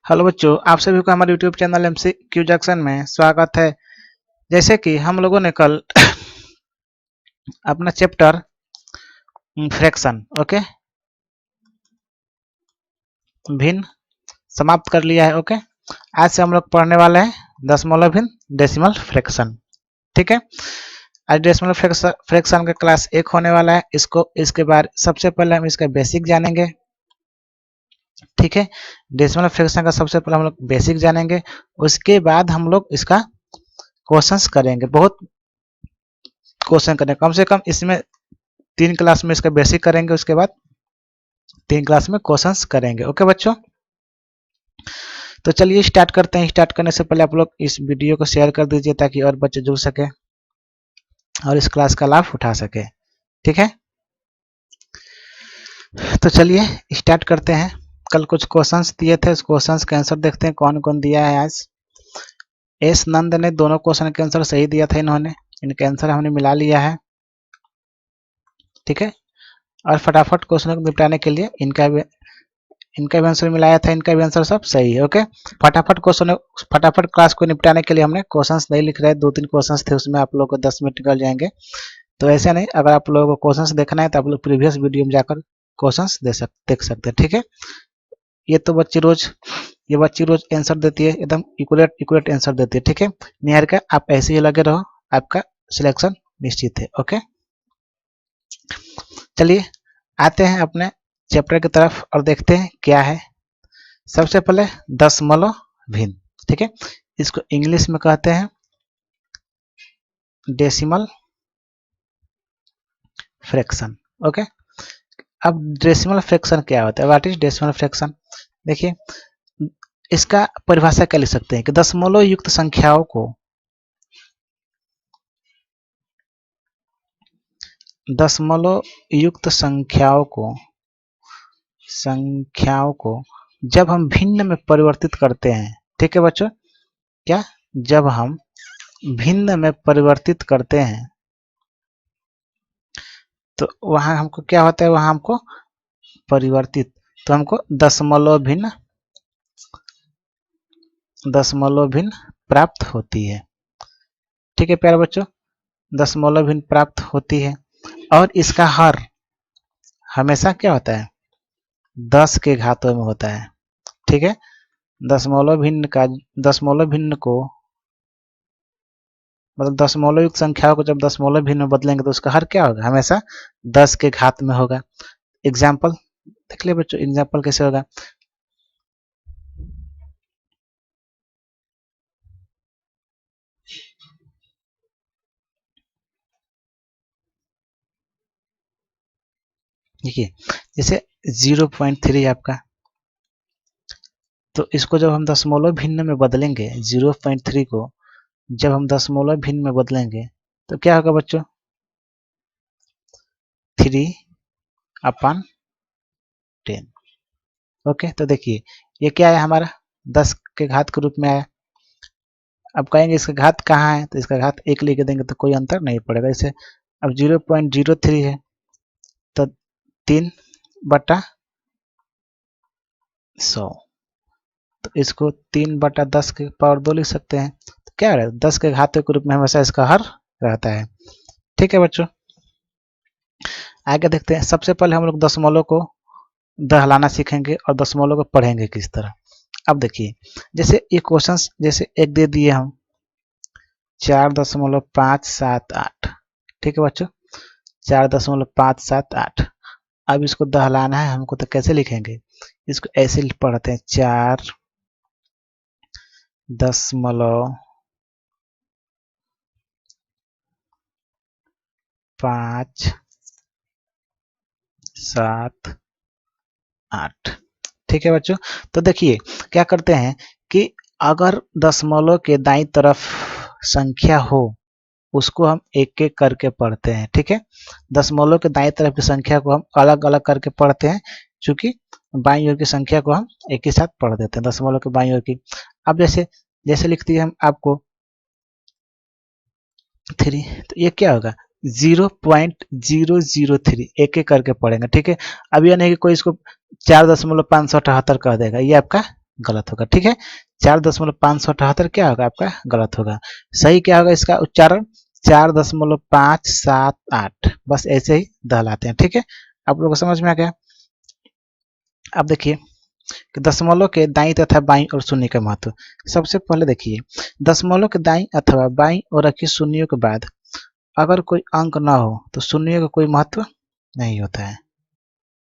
Hello बच्चों, आप सभी को हमारे यूट्यूब चैनल एमसीक्यू जंक्शन में स्वागत है। जैसे कि हम लोगों ने कल अपना चैप्टर फ्रैक्शन भिन्न समाप्त कर लिया है। आज से हम लोग पढ़ने वाले हैं दशमलव भिन्न डेसिमल फ्रैक्शन। ठीक है, आज डेसिमल फ्रैक्शन का क्लास 1 होने वाला है। इसके बाद सबसे पहले हम इसका बेसिक जानेंगे। ठीक है, डेसिमल फ्रैक्शन का सबसे पहले हम लोग बेसिक जानेंगे, उसके बाद हम लोग इसका क्वेश्चंस करेंगे। बहुत क्वेश्चन करेंगे, कम से कम इसमें 3 क्लास में इसका बेसिक करेंगे, उसके बाद 3 क्लास में क्वेश्चंस करेंगे। ओके बच्चों, तो चलिए स्टार्ट करते हैं। स्टार्ट करने से पहले आप लोग इस वीडियो को शेयर कर दीजिए ताकि और बच्चे जुड़ सके और इस क्लास का लाभ उठा सके। ठीक है, तो चलिए स्टार्ट करते हैं। कल कुछ क्वेश्चंस दिए थे, उस क्वेश्चंस का आंसर देखते हैं कौन कौन दिया है। आज एस नंद ने दोनों क्वेश्चन का आंसर सही दिया था। इनके आंसर हमने मिला लिया है। ठीक है, और फटाफट क्वेश्चन को निपटाने के लिए इनका भी आंसर मिलाया था, इनका भी आंसर सब सही है। ओके, फटाफट क्लास को निपटाने के लिए हमने क्वेश्चंस नहीं लिख रहे। 2-3 क्वेश्चंस थे, उसमें आप लोगों को 10 मिनट निकल जाएंगे। तो ऐसा नहीं, अगर आप लोगों को क्वेश्चंस देखना है तो आप लोग प्रीवियस वीडियो में जाकर क्वेश्चंस देख सकते हैं। ठीक है, ये बच्ची रोज आंसर देती है, एकदम इक्वलेट आंसर देती है। ठीक है, निहारिका आप ऐसे ही लगे रहो, आपका सिलेक्शन निश्चित है। ओके, चलिए आते हैं अपने चैप्टर की तरफ और देखते हैं क्या है। सबसे पहले दशमलव भिन्न। ठीक है, इसको इंग्लिश में कहते हैं डेसिमल फ्रैक्शन। ओके, अब डेसिमल फ्रैक्शन क्या होता है? What is decimal fraction? देखिए, इसका परिभाषा क्या लिख सकते हैं कि दशमलव युक्त संख्याओं को जब हम भिन्न में परिवर्तित करते हैं। ठीक है बच्चों, क्या जब हम भिन्न में परिवर्तित करते हैं तो वहां हमको क्या होता है? वहां हमको परिवर्तित, तो हमको दशमलव भिन्न प्राप्त होती है। ठीक है प्यारे बच्चों, दशमलव भिन्न प्राप्त होती है और इसका हर हमेशा क्या होता है? 10 के घातों में होता है। ठीक है, दशमलव भिन्न को मतलब दशमलव युक्त संख्याओं को जब दशमलव भिन्न में बदलेंगे तो उसका हर क्या होगा? हमेशा 10 के घात में होगा। एग्जाम्पल देख ले बच्चों, एग्जाम्पल कैसे होगा? देखिए, जैसे 0.3 आपका, तो इसको जब हम दशमलव भिन्न में बदलेंगे, 0.3 को जब हम दशमलव भिन्न में बदलेंगे तो क्या होगा बच्चों? 3/10। ओके, तो देखिए ये क्या है? हमारा 10 के घात के रूप में आया। अब कहेंगे इसका घात कहाँ है? तो इसका घात 1 लिख देंगे तो कोई अंतर नहीं पड़ेगा। इसे अब 0.03 है तो 3/100, तो इसको 3/10 के पावर 2 लिख सकते हैं। तो क्या है? 10 के घातों के रूप में हमेशा इसका हर रहता है। ठीक है बच्चों, आगे देखते हैं। सबसे पहले हम लोग दशमलव को दहलाना सीखेंगे और दशमलव को पढ़ेंगे किस तरह। अब देखिए, जैसे ये क्वेश्चन, जैसे एक दे दिए हम 4.578। ठीक है बच्चों, 4.578। अब इसको दहलाना है हमको, तो कैसे लिखेंगे? इसको ऐसे पढ़ते हैं 4.578। ठीक है बच्चों, तो देखिए क्या करते हैं कि अगर दशमलव के दाईं तरफ संख्या हो उसको हम एक एक करके पढ़ते हैं। ठीक है, दशमलव के दाईं तरफ की संख्या को हम अलग अलग करके पढ़ते हैं, क्योंकि बाईं ओर की संख्या को हम एक ही साथ पढ़ देते हैं, दशमलव के बाईं ओर की। अब जैसे लिखती है हम आपको 3, तो ये क्या होगा? 0.003 एक एक करके पढ़ेंगे। ठीक है, अब यह नहीं कि कोई इसको 4.578 कह देगा, ये आपका गलत होगा। ठीक है, 4.578 क्या होगा आपका गलत होगा। सही क्या होगा इसका उच्चारण 4.578। बस ऐसे ही दहलाते हैं। ठीक है, आप लोगों को समझ में आ गया। अब देखिए कि दशमलव के दाईं तथा बाईं और शून्य का महत्व। सबसे पहले देखिए दशमलव के दाईं अथवा बाईं और रखी शून्यों के बाद अगर कोई अंक ना हो तो शून्य का कोई महत्व नहीं होता है।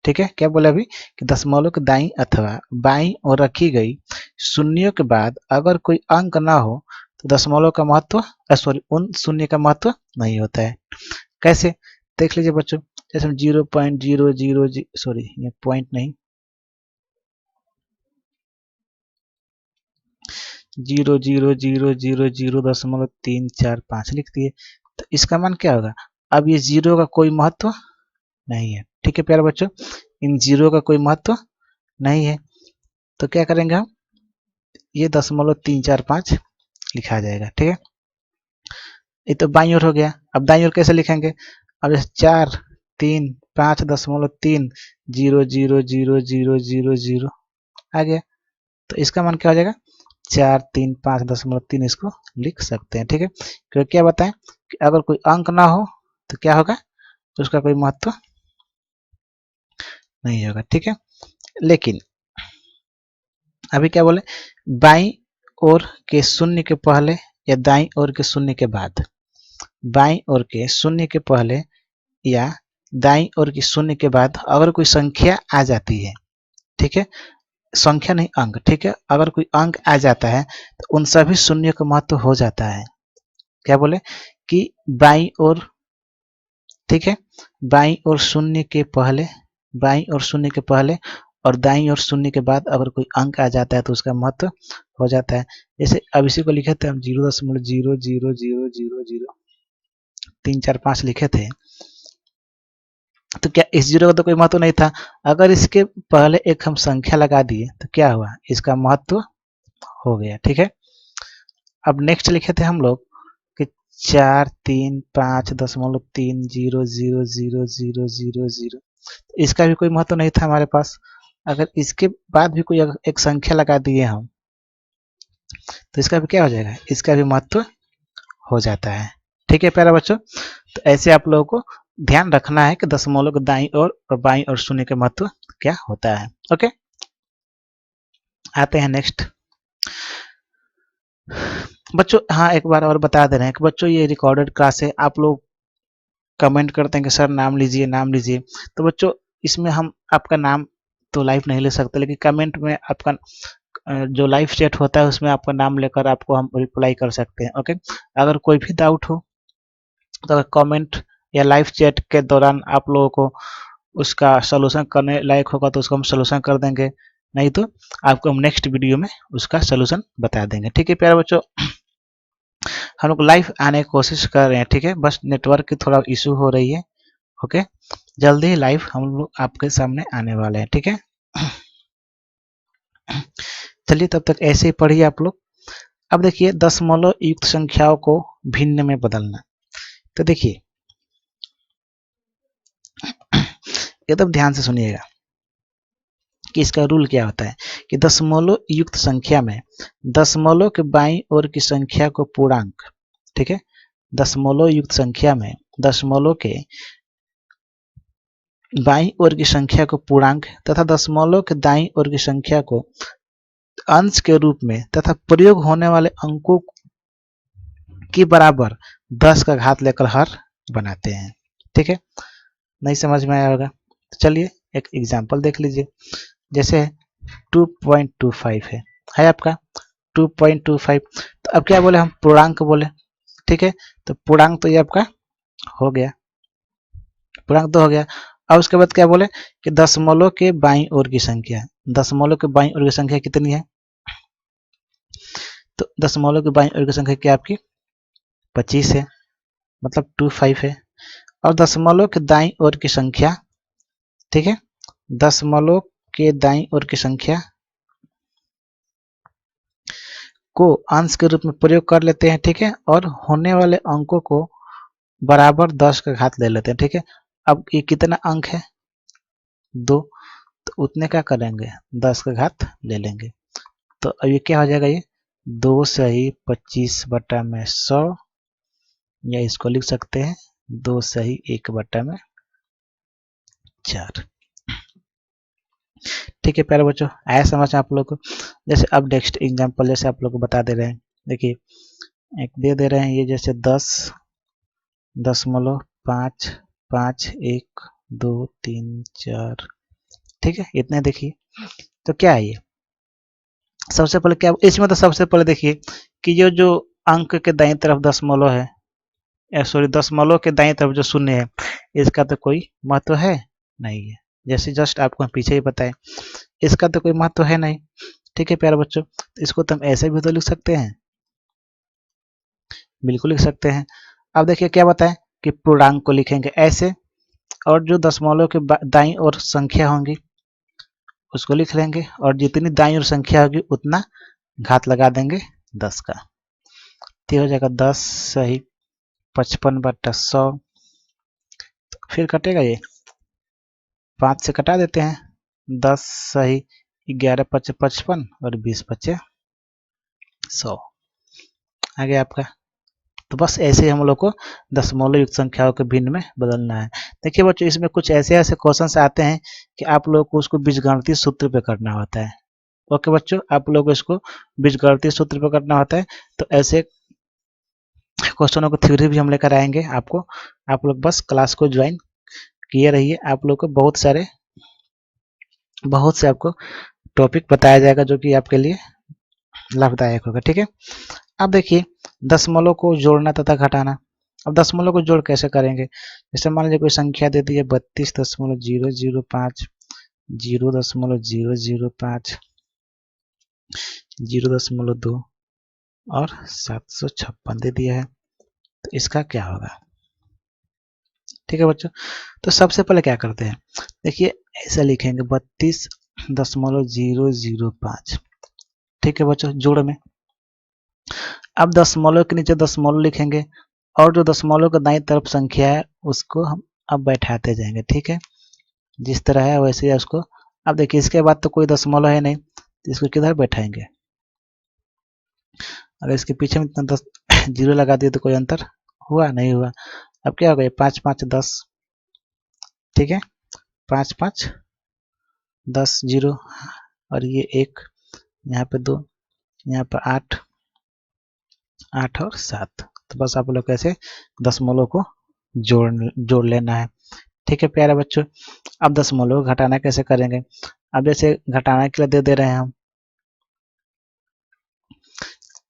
ठीक है, क्या बोले अभी कि दशमलव के दाईं अथवा बाईं और रखी गई शून्यों के बाद अगर कोई अंक ना हो तो दशमलव का महत्व सॉरी उन शून्य का महत्व नहीं होता है। कैसे देख लीजिए बच्चों, जैसे 0.000 सॉरी ये पॉइंट नहीं 0.00000.345 लिख दिए तो इसका मान क्या होगा। अब ये जीरो का कोई महत्व नहीं है। ठीक है प्यारे बच्चों, इन जीरो का कोई महत्व नहीं है तो क्या करेंगे हम, ये 0.345 लिखा जाएगा। ठीक है, ये तो बाईं ओर हो गया। अब दाईं ओर कैसे लिखेंगे, अब जैसे 4, 3, 5.3, 0.00000 आ गया तो इसका मान क्या हो जाएगा 435.3 इसको लिख सकते हैं। ठीक है, क्योंकि क्या बताएं कि अगर कोई अंक ना हो तो क्या होगा, तो उसका कोई महत्व नहीं होगा। ठीक है, लेकिन अभी क्या बोले, बाईं ओर के शून्य के पहले या दाईं ओर के शून्य के बाद, बाईं ओर के शून्य के पहले या दाईं ओर के शून्य के बाद अगर कोई संख्या आ जाती है, ठीक है, संख्या नहीं अंक, ठीक है, अगर कोई अंक आ जाता है तो उन सभी शून्य का महत्व हो जाता है। क्या बोले कि बाईं ओर, ठीक है, बाईं ओर शून्य के पहले, बाईं ओर शून्य के पहले और दाईं ओर शून्य के बाद अगर कोई अंक आ जाता है तो उसका महत्व हो जाता है। जैसे अब इसी को लिखे थे हम 0.000000345 लिखे थे तो क्या इस जीरो का तो कोई महत्व नहीं था। अगर इसके पहले एक हम संख्या लगा दिए तो क्या हुआ, इसका महत्व हो गया। ठीक है, अब नेक्स्ट लिखे थे हम लोग कि 4, 3, 5.3, 0.00000, इसका भी कोई महत्व नहीं था हमारे पास। अगर इसके बाद भी कोई एक संख्या लगा दिए हम तो इसका भी क्या हो जाएगा, इसका भी महत्व हो जाता है। ठीक है प्यारा बच्चों, तो ऐसे आप लोगों को ध्यान रखना है कि दशमलव के दाईं ओर और बाईं ओर शून्य का महत्व क्या होता है। ओके, आते हैं नेक्स्ट बच्चों। हाँ, एक बार और बता दे रहे हैं कि बच्चों ये रिकॉर्डेड क्लास है। आप लोग कमेंट करते हैं कि सर नाम लीजिए नाम लीजिए, तो बच्चों इसमें हम आपका नाम तो लाइव नहीं ले सकते, लेकिन कमेंट में आपका जो लाइव चैट होता है उसमें आपका नाम लेकर आपको हम रिप्लाई कर सकते हैं। ओके, अगर कोई भी डाउट हो तो अगर कमेंट या लाइव चैट के दौरान आप लोगों को उसका सलूशन करने लायक होगा तो उसको हम सलूशन कर देंगे, नहीं तो आपको हम नेक्स्ट वीडियो में उसका सलूशन बता देंगे। ठीक है प्यारे बच्चों, हम लोग लाइव आने की कोशिश कर रहे हैं। ठीक है, बस नेटवर्क की थोड़ा इशू हो रही है। ओके, जल्दी ही लाइव हम लोग आपके सामने आने वाले हैं। ठीक है, चलिए तब तक ऐसे ही पढ़िए आप लोग। अब देखिए दशमलव युक्त संख्याओं को भिन्न में बदलना। तो देखिए एकदम ध्यान से सुनिएगा कि इसका रूल क्या होता है कि दशमलव युक्त संख्या में दशमलव के बाईं ओर की संख्या को पूर्णांक, ठीक है, दशमलव युक्त संख्या में दशमलव के बाईं ओर की संख्या को पूर्णांक तथा दशमलव के दाईं ओर की संख्या को अंश के रूप में तथा प्रयोग होने वाले अंकों के बराबर 10 का घात लेकर हर बनाते हैं। ठीक है, नहीं समझ में आया होगा तो चलिए एक एग्जांपल देख लीजिए। जैसे 2.25 है आपका 2.25, तो अब क्या बोले हम पूर्णांक बोले। ठीक है, तो पूर्णांक तो ये आपका हो गया, पूर्णांक तो हो गया। अब उसके बाद क्या बोले कि दशमलव के बाईं ओर की संख्या, दशमलव के बाईं ओर की संख्या कितनी है, तो दशमलव के बाईं ओर की संख्या क्या आपकी 25 है, मतलब 25 है। और दशमलव के दाईं ओर की संख्या, ठीक है, दशमलव के दाईं ओर की संख्या को अंश के रूप में प्रयोग कर लेते हैं। ठीक है, और होने वाले अंकों को बराबर 10 का घात ले लेते हैं। ठीक है, अब ये कितना अंक है 2, तो उतने का करेंगे 10 का घात ले लेंगे। तो अब ये क्या हो जाएगा, ये 2 सही 25/100, या इसको लिख सकते हैं 2 सही 1/4। ठीक है प्यारे बच्चों, आया समझ आप लोग को। जैसे अब नेक्स्ट एग्जांपल जैसे आप लोग को बता दे रहे हैं, देखिए एक दे रहे हैं ये, जैसे 10.5 5 1 2 3 4, ठीक है इतने। देखिए तो क्या है ये, सबसे पहले क्या इसमें, तो सबसे पहले देखिए कि जो अंक के दाईं तरफ दशमलव है, सॉरी दशमलव के दाईं तरफ जो शून्य है, इसका तो कोई महत्व है नहीं है। जैसे जस्ट आपको हम पीछे ही बताएं, इसका तो कोई महत्व है नहीं। ठीक है प्यारे बच्चों, तो इसको तो हम ऐसे भी तो लिख सकते हैं, बिल्कुल लिख सकते हैं। अब देखिए क्या बताएं कि पूर्णांक को लिखेंगे ऐसे, और जो दशमलव के दाईं ओर संख्या होंगी उसको लिख लेंगे, और जितनी दाईं ओर संख्या होगी उतना घात लगा देंगे 10 का। तो हो जाएगा 10 सही 55/100। फिर कटेगा ये 5 से कटा देते हैं, 10 सही 11 5 55 और 20 बचे 100 आ गया आपका। तो बस ऐसे ही हम लोग को दशमलव युक्त संख्याओं के भिन्न में बदलना है। देखिए बच्चों, इसमें कुछ ऐसे ऐसे क्वेश्चंस आते हैं कि आप लोग को उसको बीजगणितीय सूत्र पे करना होता है। ओके बच्चों, आप लोग को इसको बीजगणितीय सूत्र पे करना होता है। तो ऐसे क्वेश्चनों को थ्योरी भी हम लेकर आएंगे आपको, आप लोग बस क्लास को ज्वाइन किए रहिए। आप लोग को बहुत से आपको टॉपिक बताया जाएगा जो कि आपके लिए लाभदायक होगा। ठीक है, अब देखिए दशमलव को जोड़ना तथा घटाना। अब दशमलव को जोड़ कैसे करेंगे, जैसे मान लीजिए कोई संख्या दे दी है 32.005, 0.005, 0.2 और 756 दे दिया है। तो इसका क्या होगा। ठीक है बच्चों, तो सबसे पहले क्या करते हैं, देखिए ऐसा लिखेंगे 32.005। ठीक है बच्चों, जोड़ में अब दशमलव के नीचे दशमलव लिखेंगे, और जो दशमलव के दाईं तरफ संख्या है उसको हम अब बैठाते जाएंगे। ठीक है, जिस तरह है वैसे ही उसको। अब देखिए इसके बाद तो कोई दशमलव है नहीं, तो इसको किधर बैठाएंगे। अगर इसके पीछे में इतना 10 जीरो लगा दिए तो कोई अंतर हुआ नहीं हुआ। अब क्या होगा, 5 5 10। ठीक है, 5 5 10 जीरो, और ये 1, यहाँ पे 2, यहाँ पर 8 8 और 7। तो बस आप लोग कैसे दशमलव को जोड़ लेना है। ठीक है प्यारे बच्चों, अब दशमलव घटाना कैसे करेंगे। अब जैसे घटाने के लिए दे रहे हैं हम,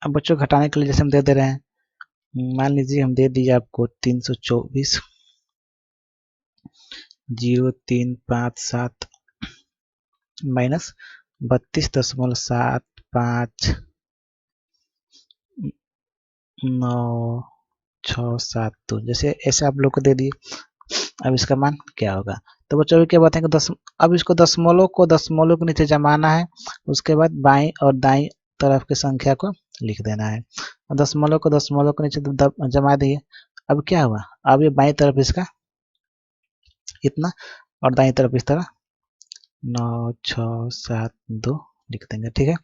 अब बच्चों घटाने के लिए जैसे हम दे रहे हैं, मान लीजिए हम दे दीजिए आपको 324.0357 माइनस 32.759672, जैसे ऐसे आप लोग को दे दिए। अब इसका मान क्या होगा, तो बच्चों क्या बात है कि अब इसको दशमलव को दशमलव के नीचे जमाना है, उसके बाद बाईं और दाईं तरफ की संख्या को लिख देना है। दशमलव को दशमलव के नीचे जमा दिए। अब क्या हुआ, अब ये बाईं तरफ इसका इतना और दाईं तरफ इस तरह 9672 लिख देंगे। ठीक है,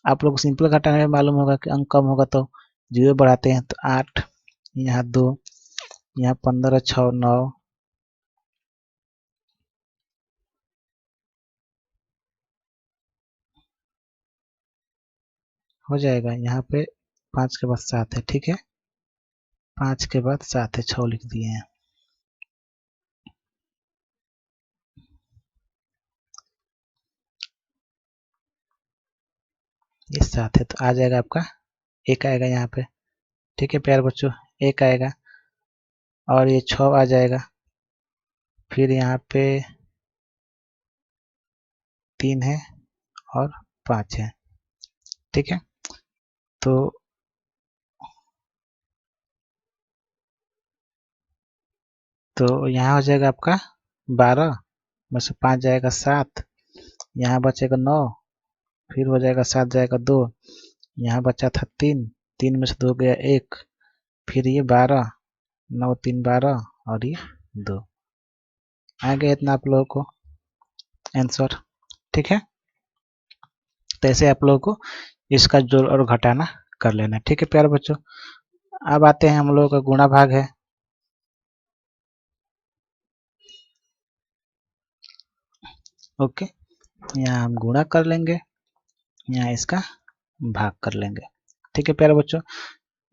आप लोग सिंपल घटाने में मालूम होगा कि अंक कम होगा तो जीरो बढ़ाते हैं, तो 8, यहाँ 2, यहाँ 15 6 9, हो जाएगा। यहाँ पे 5 के बाद 7 है। ठीक है, 5 के बाद 7 है, 6 लिख दिए हैं। ये 7 है, तो आ जाएगा आपका 1 आएगा यहाँ पे। ठीक है प्यारे बच्चों, 1 आएगा, और ये 6 आ जाएगा, फिर यहाँ पे 3 है और 5 है। ठीक है, तो यहाँ हो जाएगा आपका 12 में से 5 जाएगा 7, यहाँ बचेगा 9, फिर हो जाएगा 7 जाएगा 2, यहाँ बचा था 3, 3 में से 2 गया 1, फिर ये 12, 9 3 12 और ये 2 आ गया इतना आप लोगों को आंसर। ठीक है, तो ऐसे आप लोगों को इसका जोड़ और घटाना कर लेना। ठीक है प्यारे बच्चों, अब आते हैं हम लोगों का गुणा भाग है। ओके, यहाँ हम गुणा कर लेंगे, यहाँ इसका भाग कर लेंगे। ठीक है प्यारे बच्चों,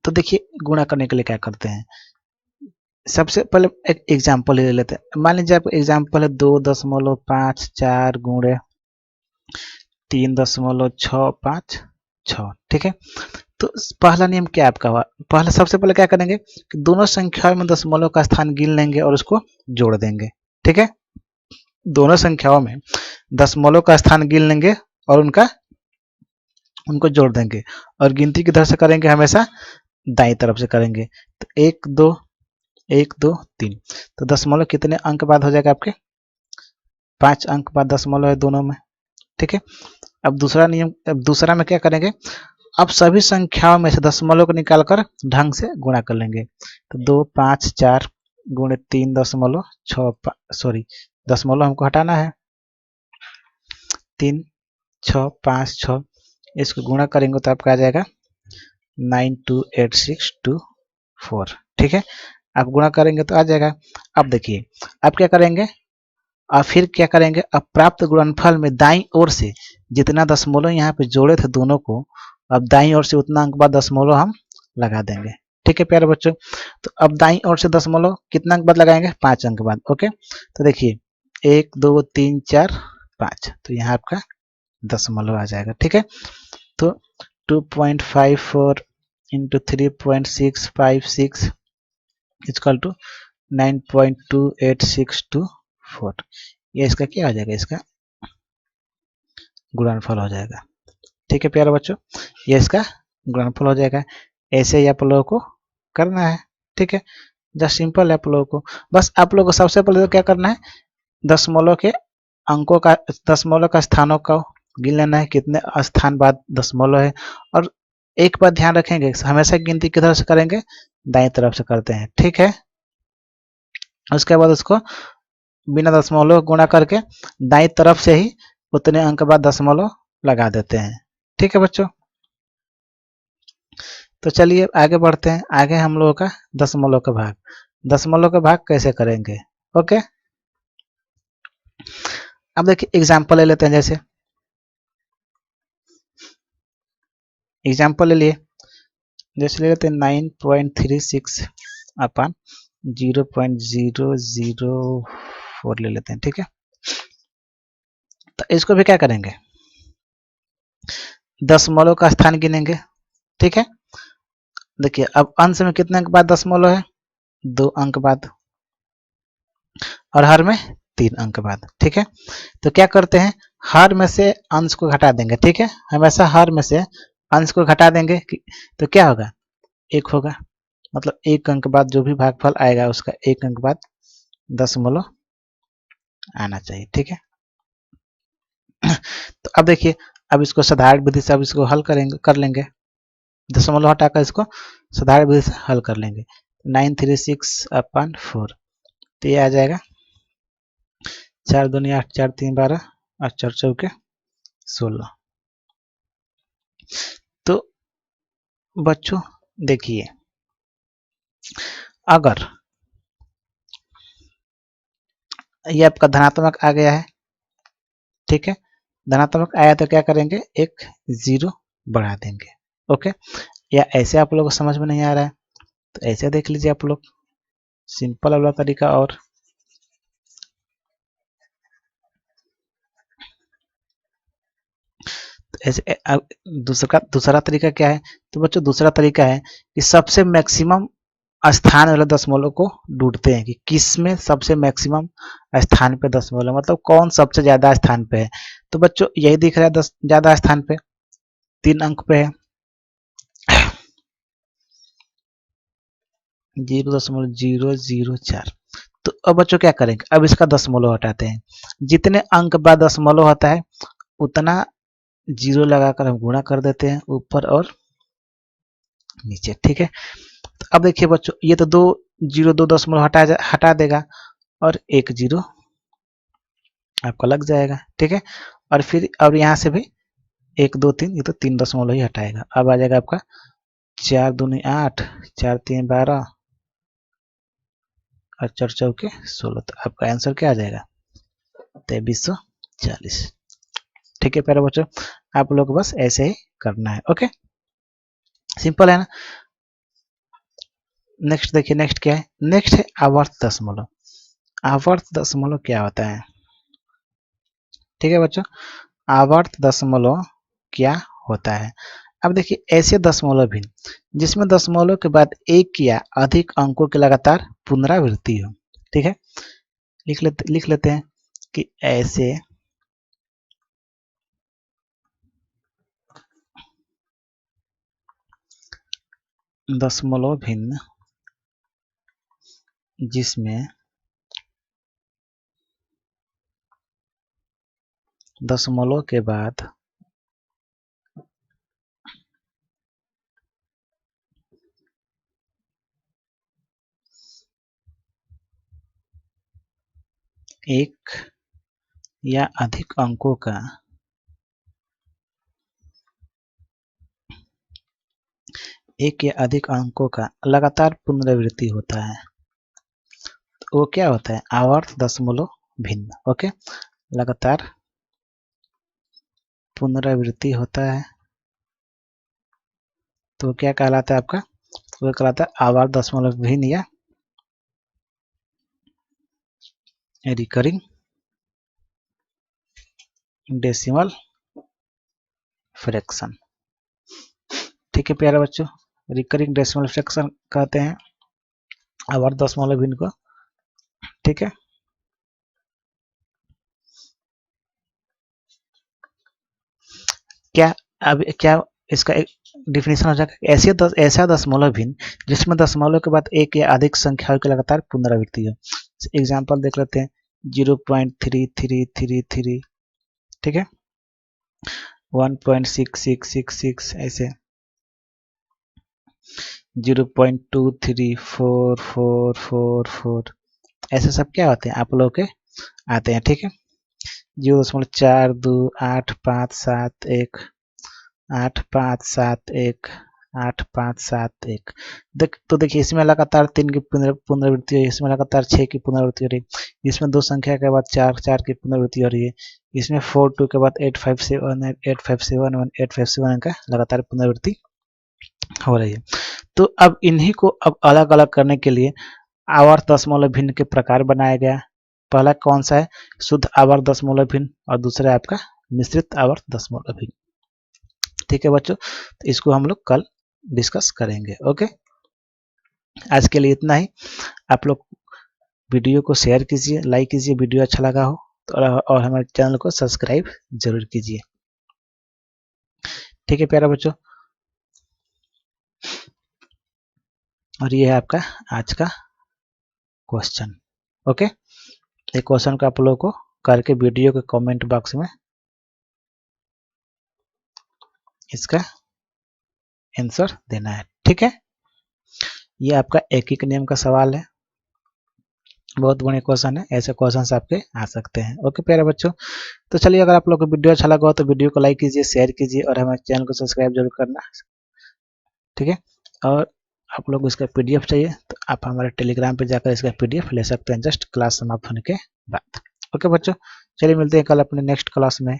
तो देखिए गुणा करने के लिए क्या करते हैं, सबसे पहले एक एग्जाम्पल ले लेते हैं। मान लीजिए आपका एग्जाम्पल है 2.54 गुणे 3.65 ठीक है। तो पहला नियम क्या आपका हुआ, पहला सबसे पहले क्या करेंगे कि दोनों संख्याओं में दशमलव का स्थान गिन लेंगे और उसको जोड़ देंगे। ठीक है, दोनों संख्याओं में दशमलव का स्थान गिन लेंगे और उनको जोड़ देंगे, और गिनती किधर से करेंगे, हमेशा दाईं तरफ से करेंगे। तो 1 2 1 2 3, तो दशमलव कितने अंक बाद हो जाएगा आपके, 5 अंक बाद दशमलव है दोनों में। ठीक है, अब दूसरा नियम, अब दूसरा में क्या करेंगे, अब सभी संख्याओं में से दशमलव को निकालकर ढंग से गुणा कर लेंगे। तो 2 5 4 गुणे 3.6, सॉरी दशमलव हमको हटाना है, 3 6 5 6, इसको गुणा करेंगे तो आपका आ जाएगा 928624। ठीक है, आप गुणा करेंगे तो आ जाएगा। अब देखिए अब क्या करेंगे, और फिर क्या करेंगे, अब प्राप्त गुणनफल में दाईं ओर से जितना दशमलव यहाँ पे जोड़े थे दोनों को, अब दाईं ओर से उतना अंक बाद दशमलव हम लगा देंगे। ठीक है प्यारे बच्चों, तो अब दाईं ओर से दशमलव कितना अंक बाद लगाएंगे, 5 अंक बाद। ओके, तो देखिए 1 2 3 4 5, तो यहाँ आपका दशमलव आ जाएगा। ठीक है, तो 2.54 इंटू 3.656 इक्वल टू 9.28624, ये इसका क्या आ जाएगा, इसका गुणनफल हो जाएगा। ठीक है प्यारे बच्चों, ये इसका गुणनफल हो जाएगा। ऐसे ही आप लोगों को करना है। ठीक है, जस्ट सिंपल है आप लोगों को, बस आप लोगों को सबसे पहले तो क्या करना है, दशमलव के अंकों का, दशमलव का स्थानों का गिन लेना है, कितने स्थान बाद दशमलव है। और एक बात ध्यान रखेंगे, हमेशा गिनती किधर से करेंगे, दाईं तरफ से करते हैं। ठीक है, उसके बाद उसको बिना दशमलव गुणा करके दाईं तरफ से ही उतने अंक बाद दशमलव लगा देते हैं। ठीक है बच्चों, तो चलिए आगे बढ़ते हैं। आगे हम लोगों का दशमलव का भाग, दशमलव का भाग कैसे करेंगे। ओके, अब देखिए एग्जाम्पल ले लेते हैं, जैसे एग्जाम्पल ले लिए, जैसे ले लेते हैं 9.36 अपन 0.004 ले लेते हैं। ठीक है, तो इसको भी क्या करेंगे, दशमलव का स्थान गिनेंगे। ठीक है, देखिए अब अंश में कितने अंक बाद दशमलव है, 2 अंक बाद, और हर में 3 अंक बाद। ठीक है, तो क्या करते हैं, हर में से अंश को घटा देंगे। ठीक है, हमेशा हर में से अंश को घटा देंगे, तो क्या होगा, 1 होगा, मतलब 1 अंक बाद जो भी भागफल आएगा उसका 1 अंक बाद दशमलव आना चाहिए। ठीक है, तो अब देखिए, अब इसको साधारण विधि से अब इसको हल करेंगे, कर लेंगे, दशमलव हटाकर इसको साधारण विधि से हल कर लेंगे। 936/4, तो ये आ जाएगा 4 दूनी 8, 4 3 12, और 4 चौके 16। तो बच्चों देखिए, अगर ये आपका धनात्मक आ गया है, ठीक है, धनात्मक आया तो क्या करेंगे, एक 0 बढ़ा देंगे। ओके, या ऐसे आप लोगों को समझ में नहीं आ रहा है तो ऐसे देख लीजिए आप लोग, सिंपल वाला तरीका। और ऐसे दूसरा तरीका क्या है, तो बच्चों दूसरा तरीका है कि सबसे मैक्सिमम स्थान वाले दशमलव को ढूंढते हैं कि किस में सबसे मैक्सिमम स्थान पे दशमलव, मतलब कौन सबसे ज्यादा स्थान पे है। तो बच्चों यही दिख रहा है, 10 ज्यादा स्थान पे 3 अंक पे है, 0.004। तो अब बच्चों क्या करेंगे, अब इसका दशमलव हटाते हैं, जितने अंक बाद दशमलव होता है उतना 0 लगाकर हम गुणा कर देते हैं ऊपर और नीचे। ठीक है, तो अब देखिए बच्चों, ये तो 2 0 2 दशमलव हटा देगा, और 1 0 आपका लग जाएगा। ठीक है, और फिर अब यहाँ से भी 1 2 3, ये तो 3 दशमलव ही हटाएगा। अब आ जाएगा आपका 4 दूनी 8, 4 3 12 और 4 चौके 16। तो आपका आंसर क्या आ जाएगा? 2340। ठीक है प्यारे बच्चों, आप लोग को बस ऐसे ही करना है। ओके, सिंपल है ना। नेक्स्ट देखिए, नेक्स्ट क्या है? नेक्स्ट है आवर्त दशमलव। आवर्त दशमलव क्या होता है? ठीक है बच्चों, आवर्त दशमलव क्या होता है? अब देखिए, ऐसे दशमलव भिन्न जिसमें दशमलव के बाद एक या अधिक अंकों की लगातार पुनरावृत्ति हो। ठीक है, लिख लेते हैं कि ऐसे दशमलव भिन्न जिसमें दशमलव के बाद एक या अधिक अंकों का लगातार पुनरावृत्ति होता है, तो वो क्या होता है? आवर्त दशमलव भिन्न। ओके, लगातार पुनरावृत्ति होता है तो क्या कहलाता है आपका? वो कहलाता है आवर्त दशमलव भिन्न या रिकरिंग डेसिमल फ्रैक्शन। ठीक है प्यारे बच्चों, रिकरिंग डेसिमल फ्रैक्शन कहते हैं आवर्त दशमलव भिन्न को। ठीक है, क्या इसका एक डिफिनेशन हो जाएगा? ऐसा दशमलव भिन्न जिसमें दशमलव के बाद एक या अधिक संख्याओं की लगातार पुनरावृत्ति हो। एग्जाम्पल देख लेते हैं, 0.3333, ठीक है, 1.6666, ऐसे 0.234444, ऐसे सब क्या होते हैं आप लोगों के आते हैं। ठीक है, 0.428571, 8571, 8571। तो देखिए, इसमें लगातार 3 की पुनरावृत्ति हो रही है, इसमें लगातार 6 की पुनरावृत्ति हो रही है, इसमें 2 संख्या के बाद 4 की पुनरावृत्ति हो रही है, इसमें 42 के बाद 8571, 8571, 8571 का लगातार पुनरावृत्ति हो रही है। तो अब इन्हीं को अब अलग अलग करने के लिए आवर्त दशमलव भिन्न के प्रकार बनाया गया। पहला कौन सा है? शुद्ध आवर्त दशमलव भिन्न, और दूसरा है आपका मिश्रित आवर्त दशमलव भिन्न। ठीक है बच्चों, तो इसको हम लोग कल डिस्कस करेंगे। ओके, आज के लिए इतना ही। आप लोग वीडियो को शेयर कीजिए, लाइक कीजिए, वीडियो अच्छा लगा हो तो, और हमारे चैनल को सब्सक्राइब जरूर कीजिए। ठीक है प्यारा बच्चों, और ये है आपका आज का क्वेश्चन। ओके, एक क्वेश्चन को आप लोगों को करके वीडियो के कमेंट बॉक्स में इसका आंसर देना है। ठीक है, ये आपका एक नियम का सवाल है, बहुत बड़े क्वेश्चन है, ऐसे क्वेश्चन आपके आ सकते हैं। ओके प्यारे बच्चों, तो चलिए, अगर आप लोग को वीडियो अच्छा लगा हो तो वीडियो को लाइक कीजिए, शेयर कीजिए, और हमारे चैनल को सब्सक्राइब जरूर करना। ठीक है, और आप लोग इसका पीडीएफ चाहिए तो आप हमारे टेलीग्राम पे जाकर इसका पीडीएफ ले सकते हैं, जस्ट क्लास समाप्त होने के बाद। ओके बच्चों, चलिए मिलते हैं कल अपने नेक्स्ट क्लास में।